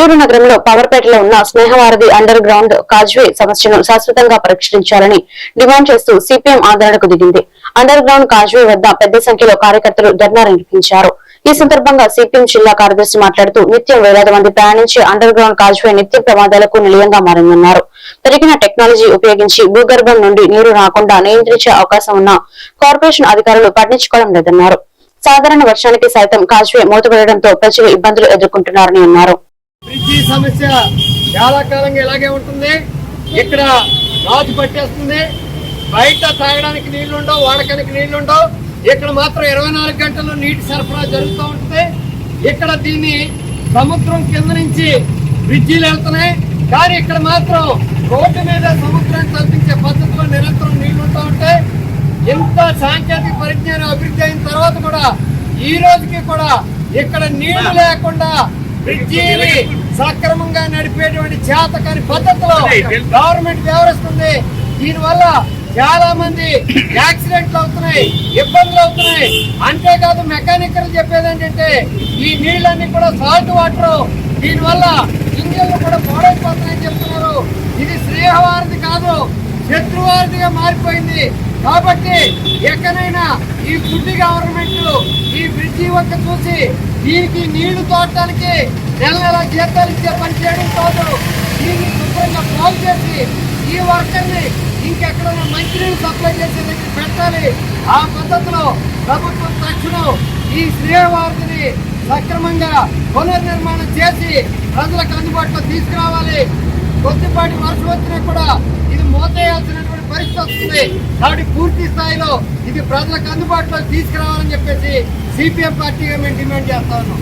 నెల్లూరు నగరంలో పవర్పేటలో ఉన్న స్నేహవారధి under ground causeway సమస్యను శాశ్వతంగా పరిష్కరించాలని డిమాండ్ చేస్తూ సిపిఎం ఆందోళనకు దిగింది. అండర్ గ్రౌండ్ కాజ్వే వద్ద పెద్ద సంఖ్యలో కార్యకర్తలు ధర్నా నిర్వహించారు. ఈ సందర్భంగా సిపిఎం జిల్లా కార్యదర్శి మాట్లాడుతూ నిత్యం వేలాది మంది ప్రయాణించే అండర్ గ్రౌండ్ కాజ్వే నిత్య ప్రమాదాలకు నిలయంగా మారిందన్నారు. పెరిగిన టెక్నాలజీ ఉపయోగించి భూగర్భం నుండి నీరు రాకుండా నియంత్రించే అవకాశం ఉన్న కార్పొరేషన్ అధికారులు పట్టించుకోవడం లేదన్నారు. సాధారణ వర్షానికి సైతం కాజ్వే మూతపడడంతో ప్రజలు ఇబ్బందులు ఎదుర్కొంటున్నారని అన్నారు. బ్రిడ్జి సమస్య చాలా కాలంగా ఇలాగే ఉంటుంది. ఇక్కడ రాజు పట్టేస్తుంది. బయట తాగడానికి నీళ్లుండవు, వాడకానికి నీళ్లుండవు. ఇక్కడ మాత్రం 24 గంటలు నీటి సరఫరా జరుగుతూ ఉంటుంది. ఇక్కడ దీన్ని సముద్రం కింద నుంచి బ్రిడ్జీలు వెళ్తున్నాయి, కానీ ఇక్కడ మాత్రం రోడ్డు మీద సముద్రాన్ని తలపించే పద్ధతిలో నిరంతరం నీళ్లు ఉంటూ ఉంటాయి. ఇంత సాంకేతిక పరిజ్ఞానం అభివృద్ధి అయిన తర్వాత కూడా ఈ రోజుకి కూడా ఇక్కడ నీళ్లు లేకుండా బ్రిడ్జిని సక్రమంగా నడిపేటువంటి చేతకాని పద్ధతిలో గవర్నమెంట్ వ్యవహరిస్తుంది. దీనివల్ల చాలా మంది యాక్సిడెంట్లు అవుతున్నాయి, ఇబ్బందులు అవుతున్నాయి. అంతేకాదు మెకానికల్ చెప్పేది ఏంటంటే ఈ నీళ్ళన్నీ కూడా సాల్ట్ వాటర్, దీనివల్ల ఇంజన్లు కూడా పాడైపోతున్నాయని చెప్తున్నారు. ఇది స్నేహవారధి కాదు, శత్రువారధిగా మారిపోయింది. కాబట్టి ఎక్కడైనా ఈ ఫుడ్ గవర్నమెంట్ ఈ బ్రిడ్జి వంక చూసి దీనికి నీళ్లు తోడటానికి నెల జీతాలు ఇచ్చే పని చేయడం కాదు, దీన్ని శుభ్రంగా బాగు చేసి ఈ వర్కర్ని ఇంకెక్కడైనా మంచినీళ్ళు సప్లై చేసే దగ్గర పెట్టాలి. ఆ పద్ధతిలో ప్రభుత్వం తక్షణం ఈ స్నేహవారధిని సక్రమంగా పునర్నిర్మాణం చేసి ప్రజలకు అందుబాటులో తీసుకురావాలి. కొద్దిపాటి వర్షం వచ్చినా కూడా ఇది మోతేయాల్సినటువంటి పరిస్థితి వస్తుంది. కాబట్టి పూర్తి స్థాయిలో ఇది ప్రజలకు అందుబాటులో తీసుకురావాలని చెప్పేసి సిపిఎం పార్టీగా మేము డిమాండ్ చేస్తా ఉన్నాం.